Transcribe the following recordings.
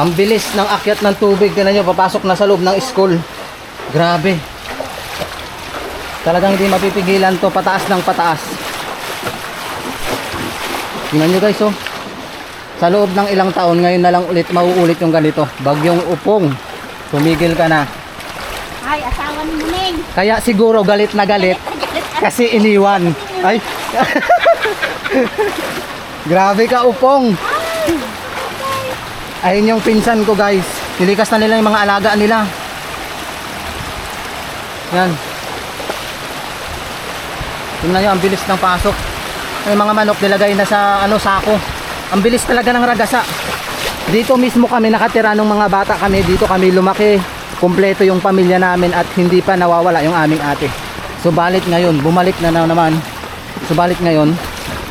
Ang bilis ng akyat ng tubig. Tingnan nyo, papasok na sa loob ng school. Grabe. Talagang hindi mapipigilan to, pataas ng pataas. Tingnan nyo guys, oh. Sa loob ng ilang taon, ngayon na lang ulit mauulit yung ganito. Bagyong Upong. Tumigil ka na. Ay, asawa ni Muning. Kaya siguro galit na galit kasi iniwan. Ay. Grabe ka, Upong. Ayun yung pinsan ko guys. Nilikas na nila yung mga alaga nila. Yan. Tingnan nyo, ang bilis ng pasok. Yung mga manok nilagay na sa sako. Ang bilis talaga ng ragasa. Dito mismo kami nakatira nung mga bata kami. Dito kami lumaki. Kumpleto yung pamilya namin at hindi pa nawawala yung aming ate. Subalit ngayon, bumalik na naman. Subalit ngayon,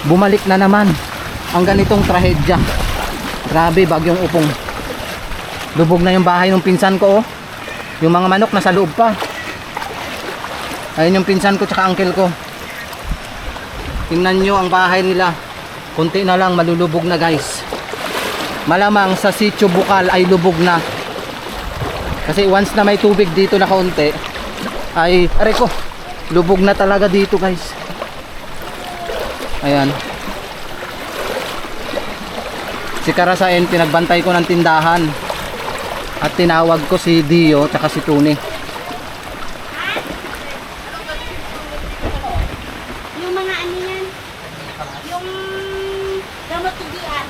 bumalik na naman ang ganitong trahedya. Grabe, bagyong Upong. Lubog na yung bahay ng pinsan ko, oh. Yung mga manok nasa loob pa. Ayun yung pinsan ko tsaka uncle ko. Tingnan nyo ang bahay nila. Kunti na lang malulubog na guys. Malamang sa sitio Bukal ay lubog na. Kasi once na may tubig dito na kaunti, ay areko, lubog na talaga dito guys. Ayan. Si Karasain, pinagbantay ko ng tindahan. At tinawag ko si Dio at si Tuni. Yung mga ano yan? Yung gamot tugian.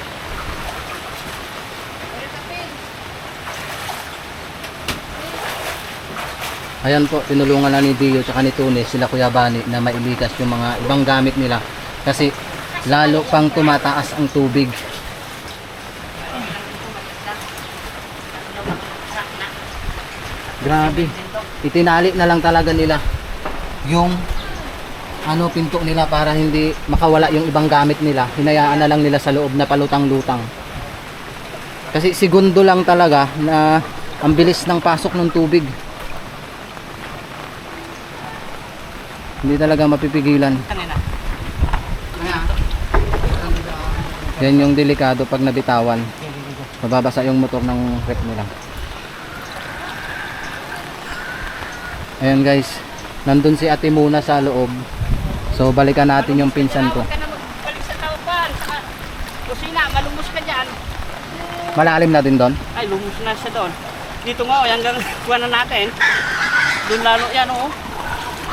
Ayan po, tinulungan na ni Dio at ni Tuni, sila Kuya Bani, na mailikas yung mga ibang gamit nila. Kasi lalo pang tumataas ang tubig. Grabe. Itinali na lang talaga nila yung pinto nila para hindi makawala yung ibang gamit nila. Hinayaan na lang nila sa loob na palutang-lutang. Kasi segundo lang talaga na ang bilis ng pasok ng tubig. Hindi talaga mapipigilan. Yan yung delikado pag nabitawan. Mababasa yung motor ng rep nila. Ayan guys, nandun si ate muna sa loob. So balikan natin yung pinsan ko. Huwag ka na magbalik sa taupan. Kusina, malumos ka dyan. Malalim na din doon? Ay, lumos na siya doon. Dito nga, hanggang kuha na natin. Doon lalo yan, oh.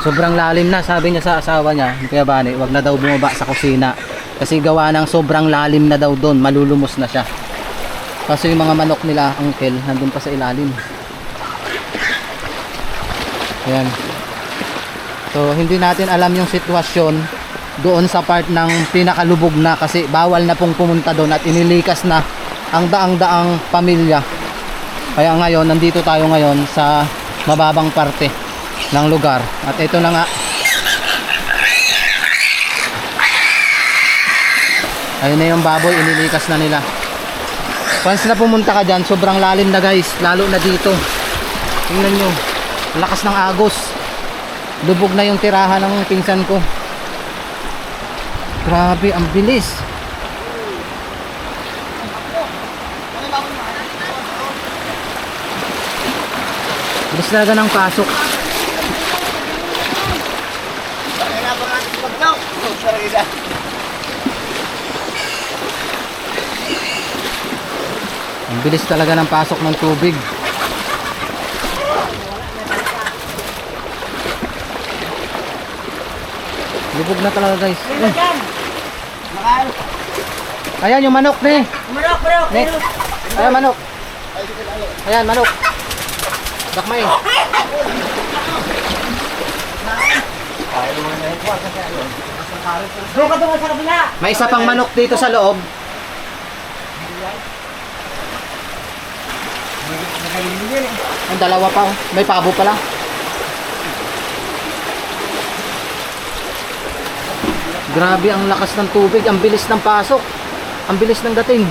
Sobrang lalim na, sabi niya sa asawa niya, Kuya Bani, wag na daw bumaba sa kusina. Kasi gawa ng sobrang lalim na daw doon, malulumos na siya. Kasi yung mga manok nila, uncle, nandun pa sa ilalim. Ayan. So hindi natin alam yung sitwasyon doon sa part ng pinakalubog na, kasi bawal na pong pumunta doon at inilikas na ang daang-daang pamilya. Kaya ngayon, nandito tayo ngayon sa mababang parte ng lugar. At ito na nga. Ayun na yung baboy, inilikas na nila. Once na pumunta ka dyan, sobrang lalim na guys, lalo na dito. Tingnan nyo, lakas ng agos. Lubog na yung tirahan ng pinsan ko. Grabe, ang bilis. Bilis talaga ng pasok. Ang bilis talaga ng pasok ng tubig. Lubog na talaga guys. Ayan yung manok ni. Manok. Ayan manok. Ayan manok. Dakmay. Doon sa kabila. May isa pang manok dito sa loob. Ang dalawa pa oh. May pabo pala. Grabe ang lakas ng tubig, ang bilis ng pasok, ang bilis ng dating.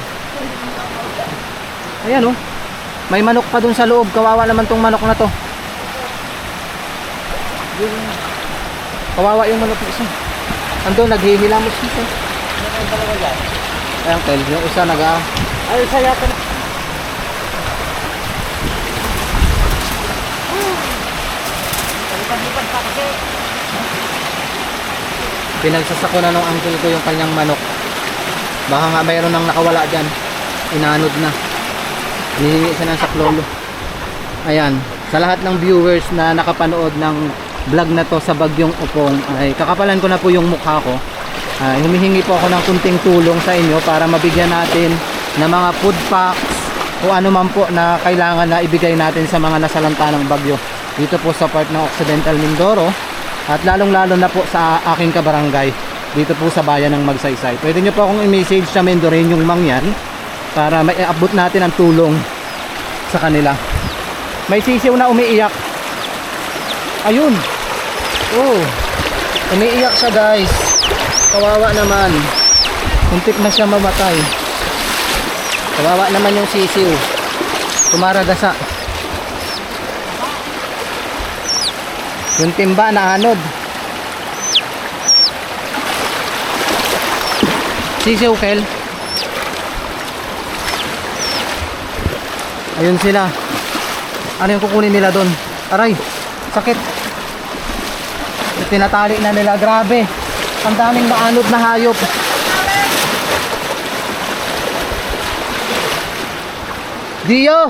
Ayan oh. May manok pa dun sa loob, kawawa naman tong manok na to. Kawawa yung manok na isa. Andun, naghihilamos dito. Ayan, tel, yung isa Ay, saya ka na. Pinagsasako na nung uncle ko yung kanyang manok. Baka nga mayroon nang nakawala dyan. Inanod na. Hinihingi siya ng saklolo. Ayan. Sa lahat ng viewers na nakapanood ng vlog na to sa Bagyong Upong, ay kakapalan ko na po yung mukha ko. Humihingi po ako ng kunting tulong sa inyo para mabigyan natin ng mga food packs o ano man po na kailangan na ibigay natin sa mga nasalanta ng bagyo dito po sa part ng Occidental Mindoro at lalong lalo na po sa aking kabarangay dito po sa bayan ng Magsaysay. Pwede nyo po akong i-message sa Mendoreñong Mangyan para maiabot natin ang tulong sa kanila. May sisiw na umiiyak. Ayun. Oh, umiiyak siya guys. Kawawa naman. Muntik na siya mamatay. Kawawa naman yung sisiw. Tumaragasa. Yung timba na anod. Sisiw, Kel. Ayun sila. Ano yung kukunin nila doon? Aray, sakit. Tinatali na nila. Grabe. Ang daming maanod na hayop. Dio!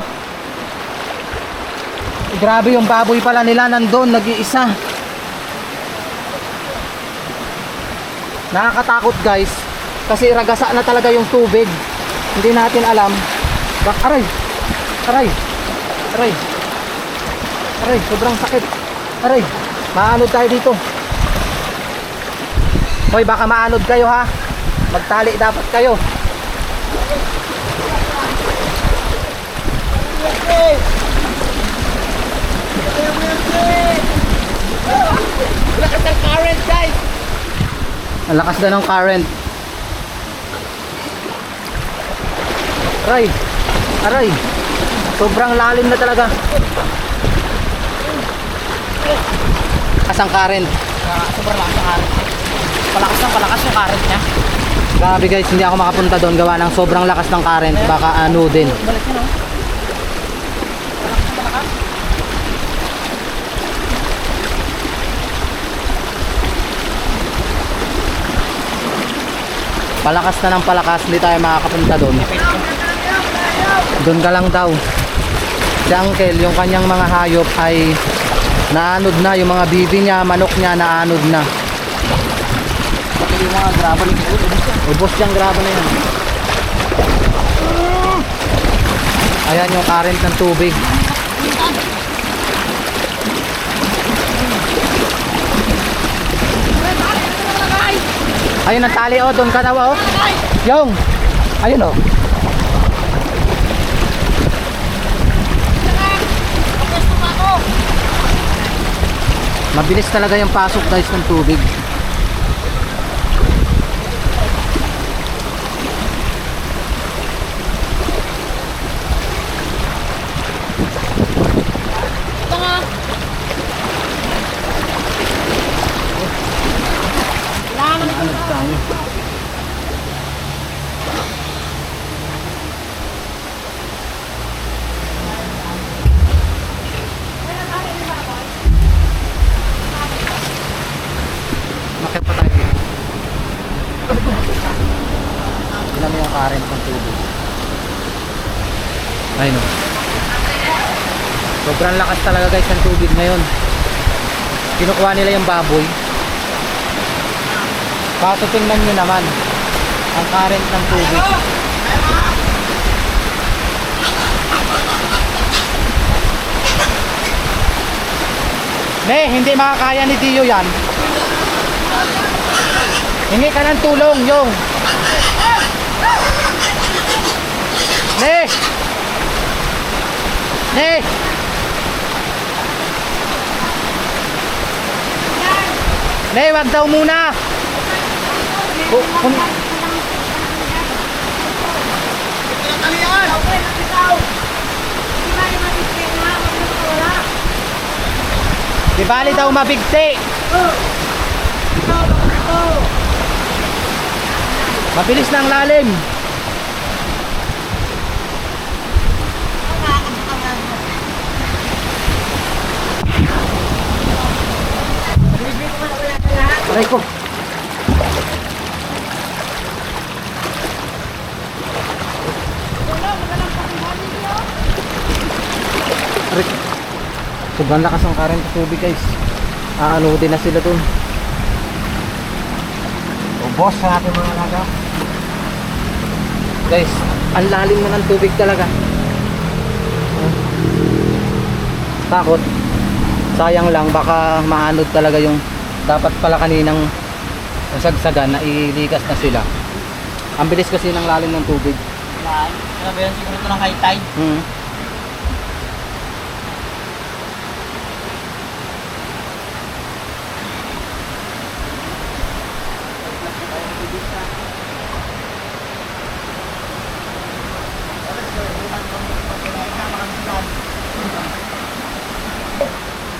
Grabe yung baboy pala nila nandun, nag-iisa. Nakakatakot guys. Kasi ragasa na talaga yung tubig. Hindi natin alam. Aray! Aray! Aray! Aray! Sobrang sakit. Aray! Maanod tayo dito. Hoy, baka maanod kayo ha. Magtali dapat kayo. Lakas ng current guys. Ang lakas na ng current. Aray. Aray. Sobrang lalim na talaga. Lakas ang current. Sobrang lakas ang current. Palakas yung current niya. Grabe guys, hindi ako makapunta doon gawa ng sobrang lakas ng current. Baka ano din. Balik niya no? Palakas na ng palakas, hindi tayo makakapunta doon. Doon ka lang daw. Si Uncle, yung kanyang mga hayop ay naanod na. Yung mga bibi niya, manok niya, naanod na. Yung mga graba ni ubos yung graba na yan. Ayan yung current ng tubig. Ayun ang tali oh, doon ka daw oh. Yung, ayun oh. Mabilis talaga yung pasok guys ng tubig. Makit pa tayo. Tignan mo yung current ng tubig. Ayun o. Sobrang lakas talaga guys ng tubig ngayon. Kinukuha nila yung baboy. Kaso tingnan nyo naman ang current ng tubig. Hindi makakaya ni Dio yan. Hingi ka ng tulong, yung. Wag daw muna. Di bali daw mabigti. Mabilis na ang lalim. Aray ko. Aray ko. Sobrang lakas ang current sa tubig guys. Aano din na sila dun. Ubos sa ating mga alaga. Guys, ang lalim na ng tubig talaga. Takot. Sayang lang, baka maanod talaga yung dapat pala kaninang nasagsagan na ilikas na sila. Ang bilis kasi ng lalim ng tubig. Ano ba yan? Siguro ito ng high tide.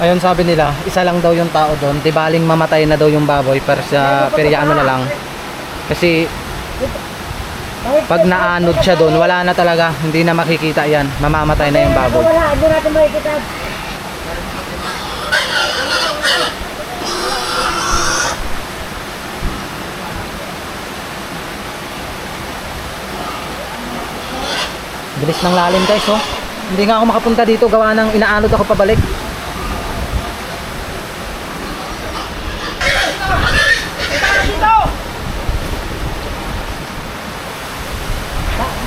Ayun, sabi nila, isa lang daw yung tao doon. Di baling mamatay na daw yung baboy pero ano na lang. Kasi pag naanod siya doon, wala na talaga, hindi na makikita yan. Mamamatay na yung baboy. Wala, hindi natin makikita. Bilis ng lalim guys, oh. Hindi nga ako makapunta dito, gawa ng inaanod ako pabalik.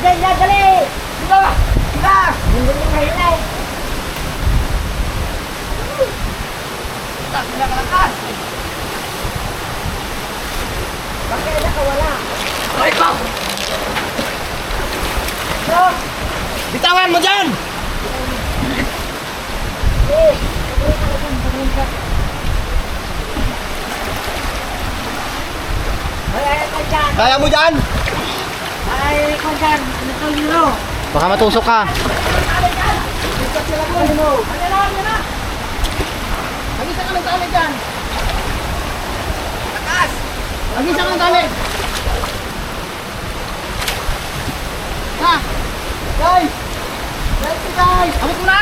Dali, dali! Dito! Dito! Hindi mo mahilay. Bakit nakawala? Ay ko! Bitawan mo dyan! Kaya mo dyan! Ay, ko dyan. Ano to, Lino? Baka matusok ka. Mag-isa ka ng tali dyan! Takas! Mag-isa ka ng tali! Ha! Guys! Guys! Abot mo na!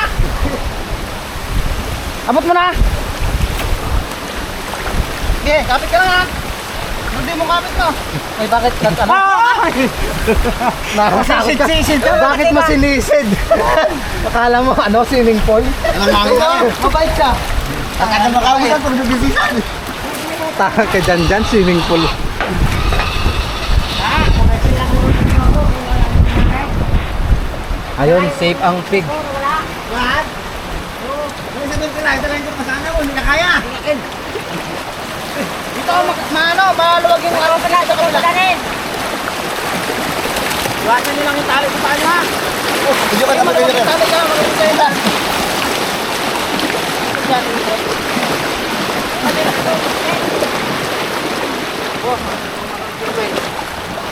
Abot mo na! Sige, kapit ka lang ha! Hindi mo kapit mo! Ay, bakit ano? Nakasakot ka. Sisid! Bakit mo sinisid? Akala mo ano, swimming pool? Alam namin ka! Mabait ka! Takad na makawin ka kung nabibisisan! Taka ka dyan, swimming pool. Ayun, safe ang pig. Lahat? Oo. Kung sabihin ka lang, talagang ka pasana mo, hindi na kaya! Dito, maluwag yung araw pala sa kabila. Iwasan nyo lang yung tali sa paa nyo ha! Hindi ka naman kayo. Tali ka, magaling kayo lang.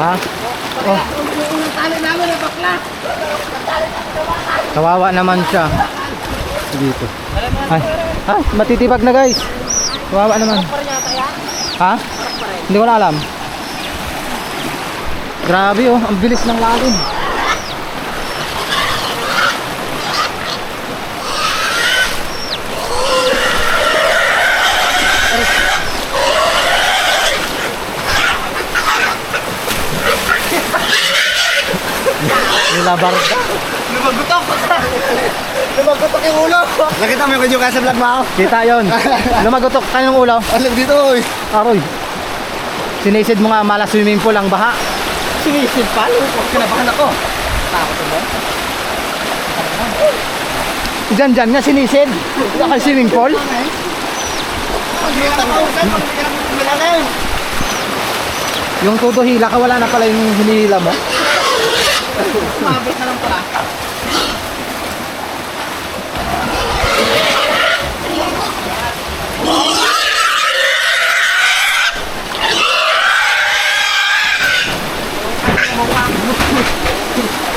Ha? Oh, Yung tali namin na bakla. kawawa naman siya. Dito. Ay, matitibag na guys. Kawawa naman. Ha? Hindi ko na alam. Grabe oh, ang bilis ng lalim. Nilabar ka. Lumagutok! Lumagutok yung ulo! Nakita mo yung video ka sa vlog mo ako? Kita yon. Lumagutok ka ng ulo. Alam dito oy! Aroy. Sinisid mo nga mala swimming pool ang baha. Sinisid pa? Lumukot kinabahan ako! Takot mo? Diyan nga sinisid. Sa kay swimming pool. Yung todo hila ka, wala na pala yung hinihila mo. Mabit na lang pala.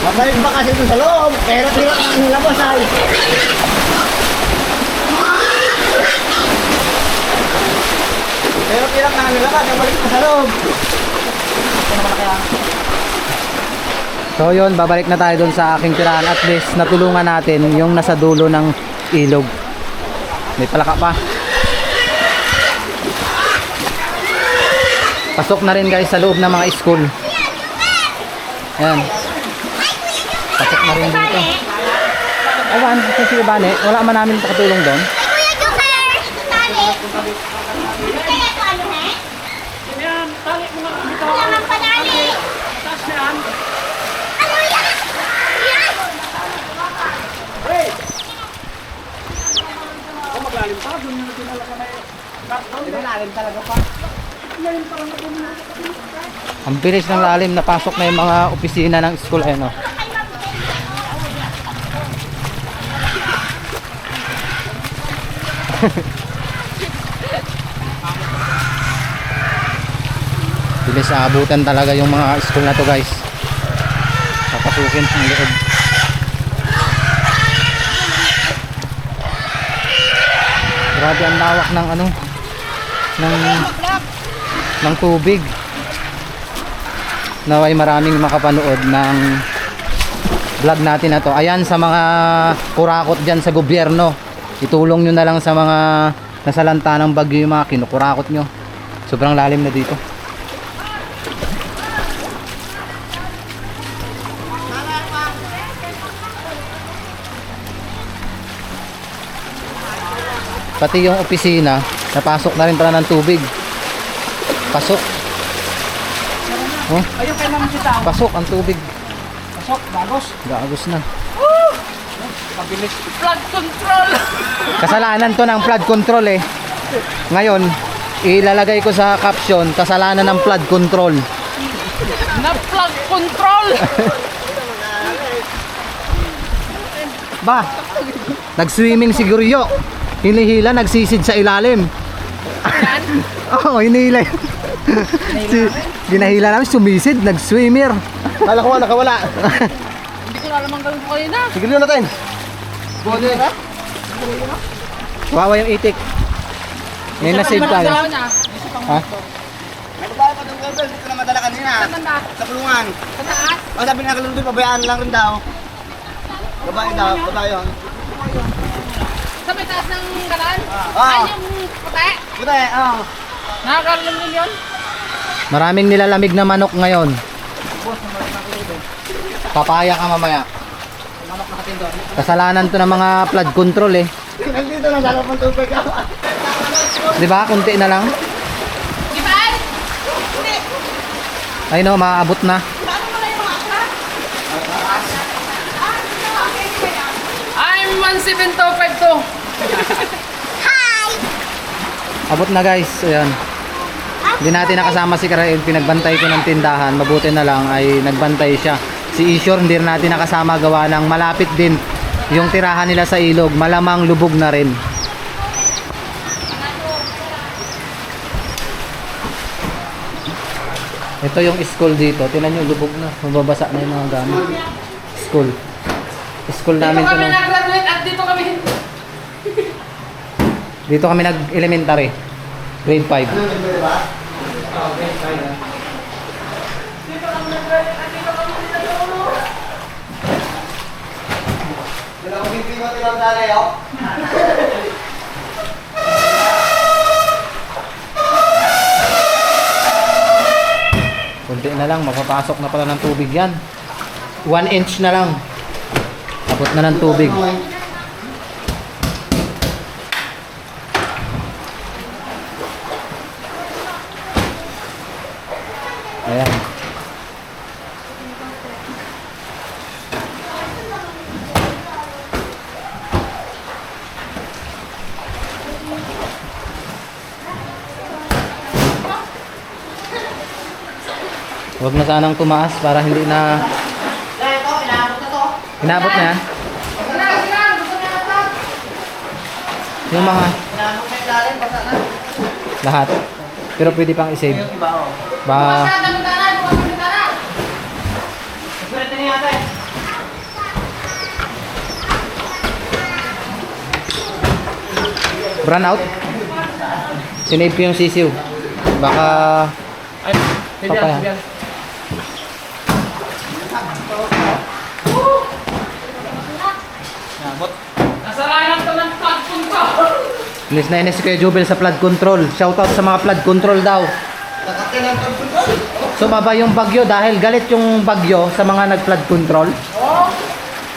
Mabalik ba kasi ito sa loob? Pero tira ang nilabas ay. Pero tira ang nilabas, nabalik pa sa loob. Ito naman na kaya. So yun, babalik na tayo dun sa aking tirahan. At least natulungan natin yung nasa dulo ng ilog. May palaka pa. Pasok na rin guys sa loob ng mga school. Ayan. Pasok na rin dito. Awan, kasi Bane, wala man namin pakatulong doon. Kuya Joker! Tali! Kaya ito ano na? Yan, tali mo nga dito. Wala mang panali! Taas yan. Ano yan? Yan! O maglalim pa, doon yung dinala ka na Malalim talaga pa. Ang bilis ng lalim, napasok na yung mga opisina ng school. Ayan o. Bilis aabutan talaga yung mga school na to guys. Papasukin ang loob. Grabe ang lawak ng ano, ng tubig. Naway maraming makapanood ng vlog natin na to. Ayan sa mga kurakot dyan sa gobyerno, itulong nyo na lang sa mga nasalanta ng bagyo yung mga kinukurakot nyo. Sobrang lalim na dito. Pati yung opisina, napasok na rin pala ng tubig. Pasok. Oh, Ayun kay Ma'am Sitaw. pasok ang tubig. Pasok, bagos. Gagos na. Mabilis. Flood control. Kasalanan to ng flood control eh. Ngayon, ilalagay ko sa caption, kasalanan ng flood control. Na flood control. Ba, nag-swimming si Guryo. Hinihila, nagsisid sa ilalim. Oo, hinihila. Ginahila namin, sumisid, nag-swimmer. Kala ko nga nakawala. Hindi ko alam ang gawin ko kanina. Sige rin natin. Bode. Wawa yung itik. May nasave tayo. Ha? May babae pa doon girl, dito na madala kanina. Sa kulungan. Sa taas? O sabi na kalunod, pabayaan lang rin daw. Babae daw, babae yun. Sa may taas ng kanan? Ah. Ay, yung puti? Buta eh, oo. Nakakaroon din yun. Maraming nilalamig na manok ngayon. Papaya ka mamaya. Kasalanan to ng mga flood control eh. Nandito na, dalawa pang tubig ako. Di ba? Kunti na lang. Iban? Ay no, maaabot na. I'm 17252. Hi! Abot na guys. Ayan. Hindi natin nakasama si Karael. Pinagbantay ko ng tindahan. Mabuti na lang ay nagbantay siya. Si Ishor hindi rin natin nakasama, gawa ng malapit din yung tirahan nila sa ilog. Malamang lubog na rin. Ito yung school dito. Tingnan nyo, lubog na. Mababasa na yung mga gamit. School. School Dito namin to. kami No? nag-graduate at dito kami. Dito kami nag-elementary. Grade 5. Dalawang hindi mo tilang dali, oh. Kunti na lang, mapapasok na pala ng tubig yan. 1 inch na lang. Abot na ng tubig. Ayan. Huwag na sanang tumaas para hindi na... Inabot na yan? Yung mga... Lahat. Pero pwede pang i-save. Ba... Brown out? Sinave ko yung sisiw. Baka... Papaya. Nasalanan to ng flood control. Inis na inis si Kuya Jubel sa flood control. Shoutout sa mga flood control daw. Sumaba yung bagyo dahil galit yung bagyo sa mga nag-flood control.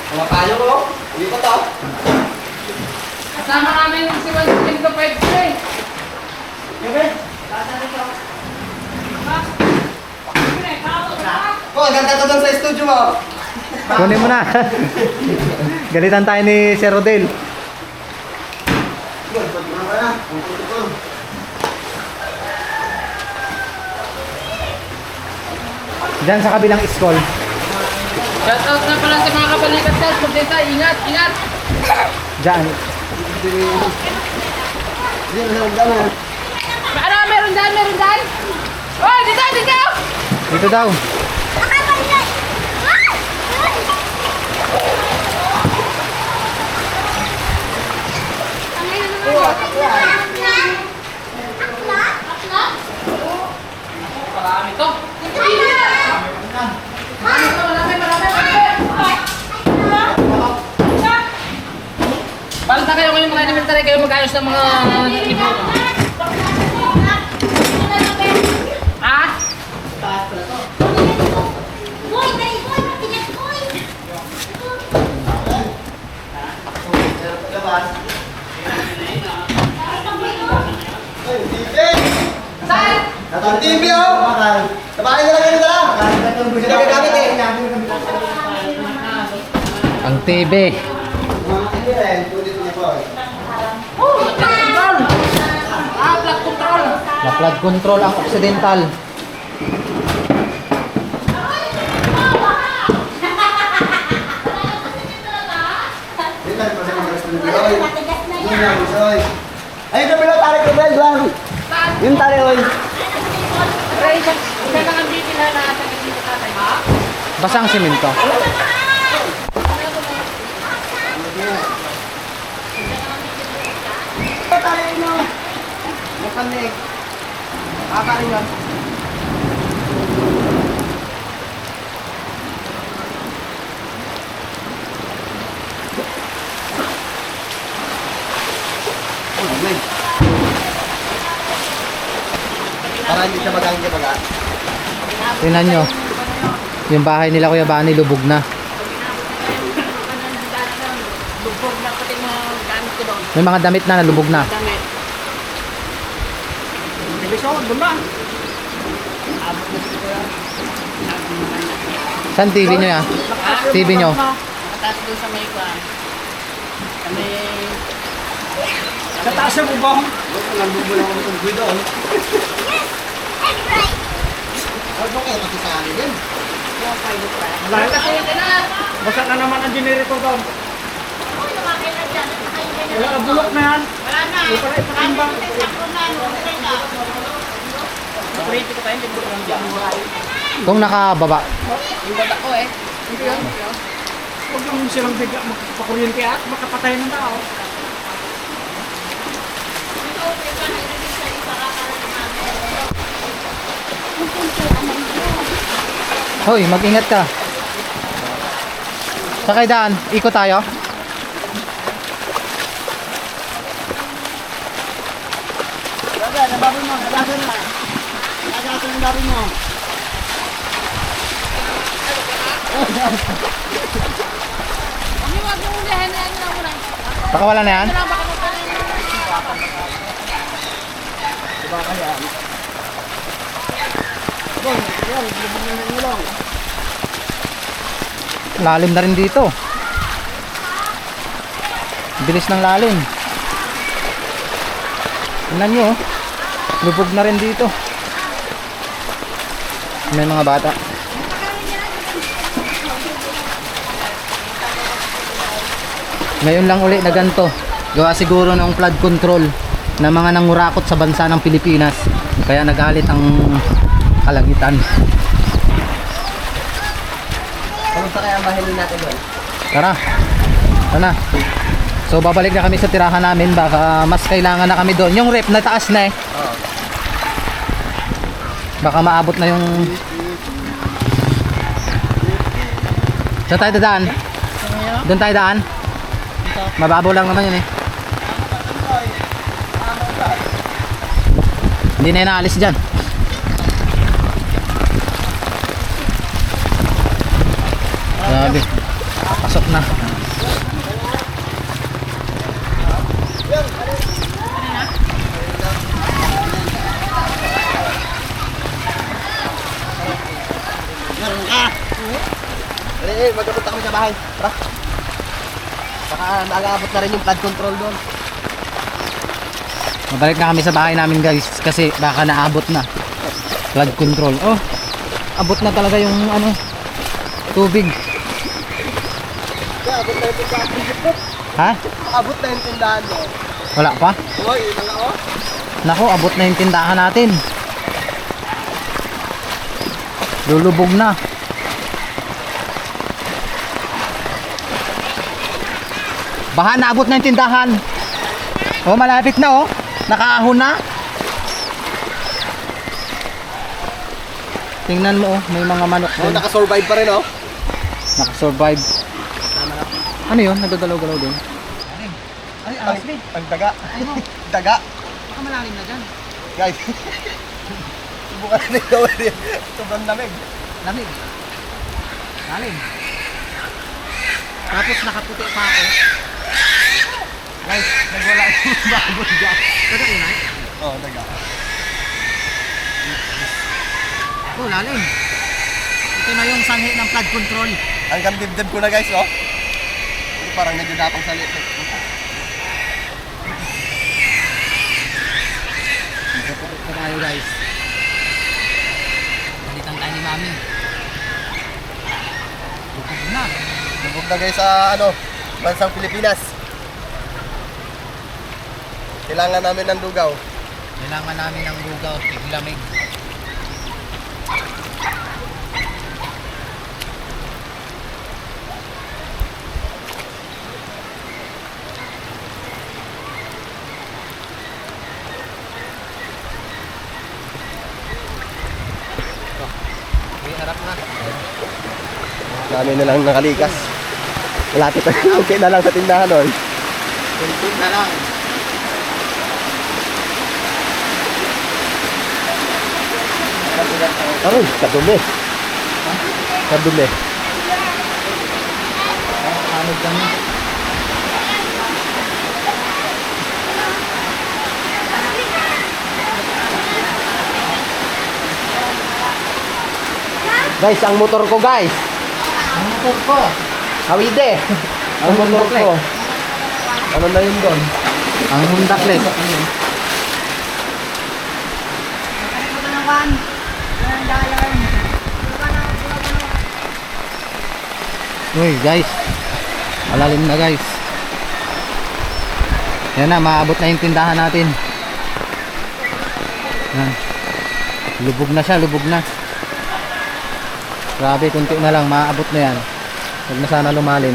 Kumakayo ko. Hindi ko to. Kasama namin si Juan Cinco Pedro eh. Oh, ang ganda to doon sa studio mo. Kunin mo na. Galitan tayo ni Sir Rodel. Diyan sa kabilang school. Shoutout na pala sa mga kabalikat dyan. Pagdita, ingat, ingat. Diyan. Ano, meron dyan, meron dyan. Oh, dito, dito. Dito daw. Marami to. Marami, marami. Balta kayo ngayon mga elementary kayo mag-ayos ng mga libro. Ha? Boy, dali, boy, matigas, boy. Saan? Ang TV oh! Sa bahay na lang ganito lang. Hindi na gagamit eh. Ang TV. Blood control. Na flood control ang occidental. Matigas na yan. Ayun na pala, tarik ko ba? Saan? Yung tarik ko. Ray, isa lang ang bitin na nakatagin dito tatay, ha? Basang simento. Mapanig. Kakain yan. Para hindi siya magaling siya baga. Tingnan nyo. Yung bahay nila Kuya Bani lubog na. Lubog na pati mga gamit ko doon. May mga damit na nalubog na. Damit. Television, doon ba? Saan TV nyo yan? TV nyo? Mataas doon sa may kwan. Sa may... Sa taas mo ba? Nagbubulang ako itong guido. Egg fry. Ano kaya makisali din? Dahil Kasi ito na. basa na naman ang generator doon. Oh, lumaki na dyan. Wala na bulok na yan. Wala na. Hindi pala ipatimbang. Sakro na, lumaki na. Kurito ko tayo, hindi ko lang dyan. Kung nakababa. Yung bata ko eh. Hindi yun. Huwag yung silang bigla magpakuryente at makapatay ng tao. Hoy, mag-ingat ka. Sakay daan, ikot tayo. Sabi, nababi mo. Nagasan na. Nagasan yung babi mo. Huwag yung ulihin na yan lang muna. Pakawala na yan. Baka magpanin. Lalim na rin dito. Bilis ng lalim. Tingnan nyo, oh. Lubog na rin dito. May mga bata. Ngayon lang uli na ganito. Gawa siguro ng flood control na mga nangurakot sa bansa ng Pilipinas. Kaya nagalit ang kalangitan. Kamusta kaya ang bahay natin doon? Tara. Tara. So babalik na kami sa tirahan namin. Baka mas kailangan na kami doon. Yung rep na taas na eh. Oo. Baka maabot na yung... Saan tayo dadaan? Doon tayo daan? Mababaw lang naman yun eh. Hindi na yun naalis dyan. Grabe. Pasok na. Magkapunta kami sa bahay. Tara. Baka nag-aabot na rin yung flood control doon. Mabalik na kami sa bahay namin guys kasi baka naabot na. Flood control. Oh, abot na talaga yung ano, tubig. Kaya abot na yung tindahan. Ha? Abot na yung tindahan mo. Wala pa? Uy, yun na nga oh. Nako, abot na yung tindahan natin. Lulubog na. Baha na, abot na yung tindahan. Oh, malapit na oh. Nakaahon na. Tingnan mo oh, may mga manok Oh, doon. nakasurvive pa rin oh. Nakasurvive. Ano yun? Nagagalaw-galaw doon. Ay, Ang daga. Daga. Baka malalim na dyan. Guys. Subukan na yung gawin yan. Sobrang lamig. Lamig. Lalim. Tapos nakaputi pa ako. Guys, nagwala yung baboy dyan. Kada inay? Oh, daga. Oh, lalim. Ito na yung sanhi ng flood control. Hanggang dibdib ko na guys oh. Parang nagdadapang sa liit. Ito tayo guys. Balitan tayo ni Mami. Bukod na. Lubog na guys sa ano, bansang Pilipinas. Kailangan namin ng lugaw. Kailangan namin ng lugaw, tiglamig. Harap na. Dami na lang nakalikas. Malapit na okay na lang sa tindahan oh. Kunti na lang. Aroy, kadumi. Kadumi. Anod kami. Guys, ang motor ko guys. Ang motor ko. Hawide. Ang motor ko. Ano na yun doon? Ang Honda Click. Uy guys, malalim na guys. Yan na, maabot na yung tindahan natin. Yan. Lubog na siya, lubog na. Grabe, kunti na lang, maabot na yan. Huwag na sana lumalim.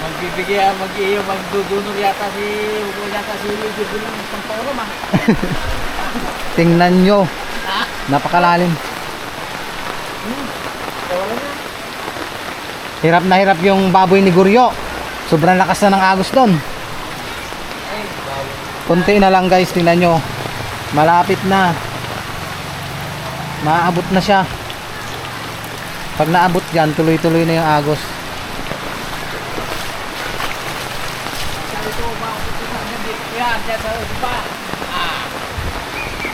Magbibigay, mag-iyo, magdudunog yata si Jugulan ng Pamporo, ma. Tingnan nyo, napakalalim. Hirap na hirap yung baboy ni Guryo. Sobrang lakas na ng agos doon. Kunti na lang guys, tingnan nyo. Malapit na. Maabot na siya. Pag naabot yan, tuloy-tuloy na yung agos. Yan, dyan sa upa.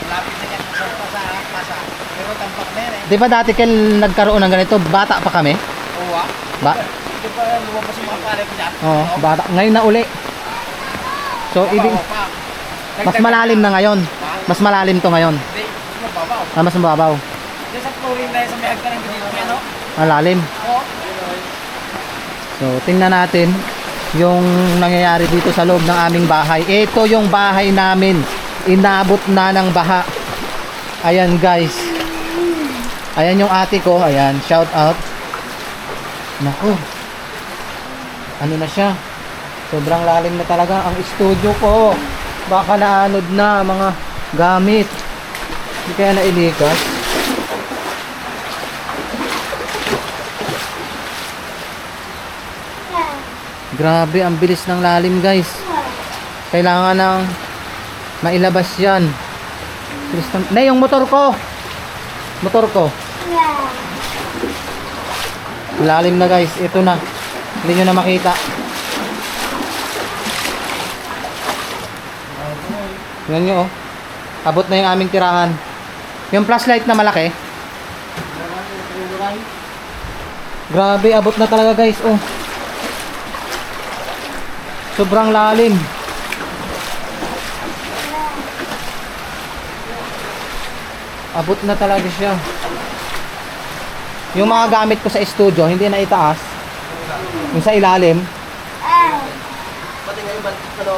Malapit na yan sa pasa. Pero tampak na yan eh. Di ba dati kayo nagkaroon ng ganito? Bata pa kami? Oo ah. Hindi pa lumabas yung mga pare ko dyan. Oo, bata. Ngayon na uli. So, ibig, mas malalim na ngayon. Mas malalim to ngayon. Hindi, mas mababaw. Mas mababaw. Diyan sa chlorine na yan sa may hagka ng ganito yan, no? Ang lalim. Oo. So, tingnan natin yung nangyayari dito sa loob ng aming bahay. Ito yung bahay namin. Inabot na ng baha. Ayan guys. Ayan yung ate ko. Ayan, shout out. Naku. Ano na siya? Sobrang lalim na talaga ang studio ko. Baka naanod na mga gamit. Hindi kaya nailikas. Grabe, ang bilis ng lalim guys. Kailangan ng mailabas yan. Bilis ng... Na, yung motor ko. Motor ko. Lalim na guys, ito na. Hindi nyo na makita. Yan nyo oh. Abot na yung aming tirahan. Yung flashlight na malaki. Grabe, abot na talaga guys oh. Sobrang lalim. Abot na talaga siya. Yung mga gamit ko sa studio, hindi na itaas. Yung sa ilalim. Pati ngayon ba, ano?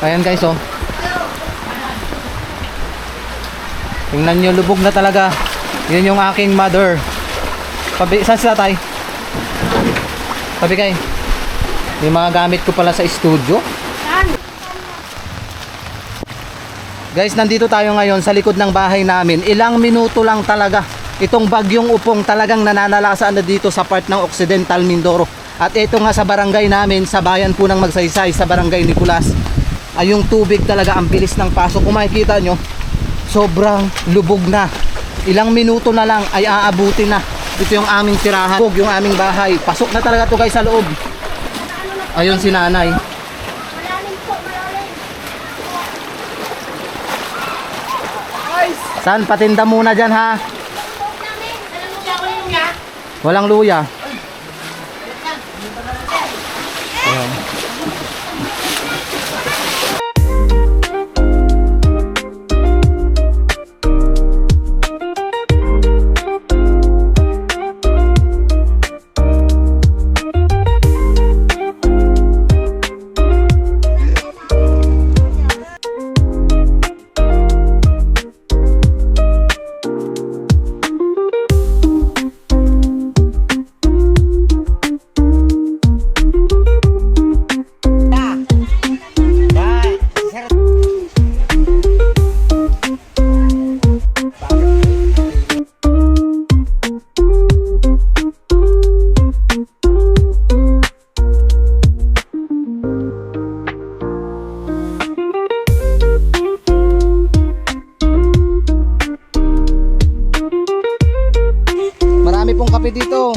Ayan guys oh. Tingnan nyo, lubog na talaga. Yun yung aking mother. Saan sila tay? Tabi kay. Yung mga gamit ko pala sa studio. Guys, nandito tayo ngayon sa likod ng bahay namin. Ilang minuto lang talaga. Itong bagyong upong talagang nananalasan na dito sa part ng Occidental Mindoro. At ito nga sa barangay namin, sa bayan po ng Magsaysay, sa barangay Nicolas. Ay yung tubig talaga, ang bilis ng pasok. Kung makikita nyo, sobrang lubog na. Ilang minuto na lang ay aabuti na. Ito yung aming tirahan, yung aming bahay. Pasok na talaga to guys sa loob. Ayun si nanay. Malalim po, malalim. Saan? Patinda muna dyan ha. Namin, alam mo ba ako yung ya? Walang luya. Ayan. Marami pong kape dito.